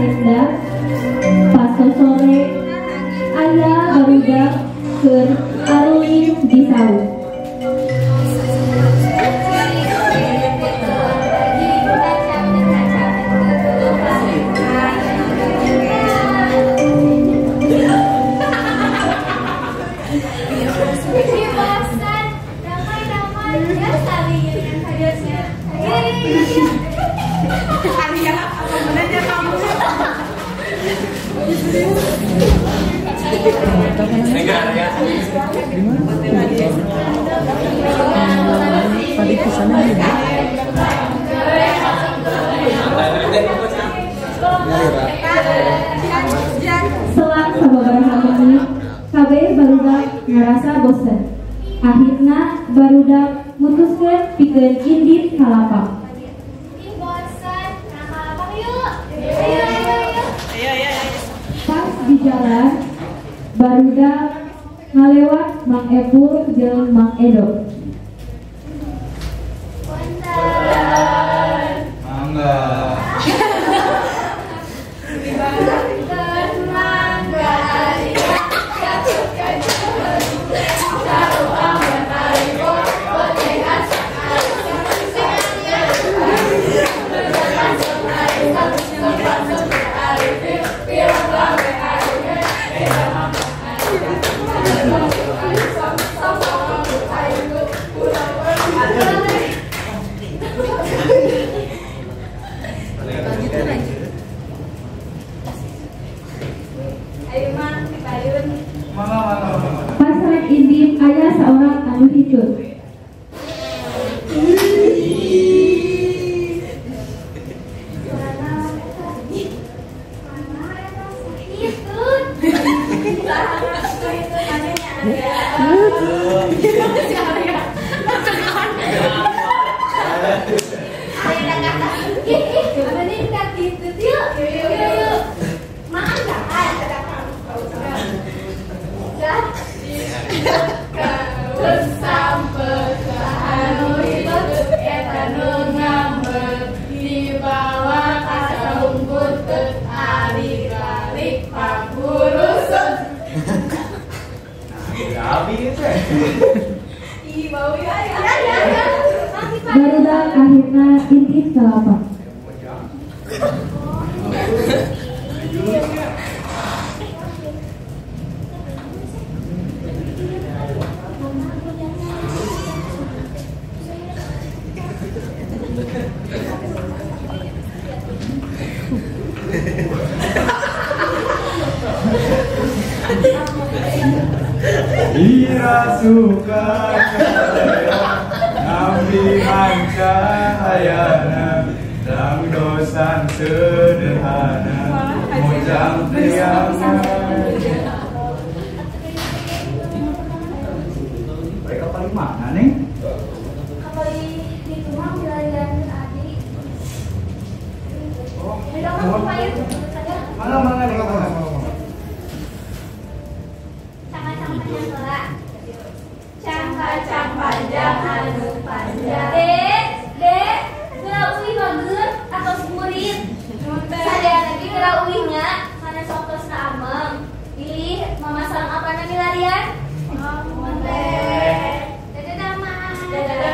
endah pas sore aya barudak keur aruling di saung. Tadi kesana ya. Selang sababaraha menit, kabeh barudak ngarasa bosen. Akhirna barudak mutuskeun pikeun indit ka lapang. Pas di jalan, barudak ngalewat Mang Epul jeung Mang Edo. Mangga. Pasar indim aya seorang anu hitur. Barudak akhirna indit ka lapang. Ira suka ngambi manca hayana dang dosan sederhana mojang priangan. Mereka paling mana nih? Kalau di rumah wilayah adik. Mana nih kamu? Cangkacang panjang anu panjang. Dek, gerak uwi bager atau murid. Sadaya lagi gerak uwinya, mana sok tosna ameng. Pilih mama sareng apa nami larian? Dadah nama. Dadah.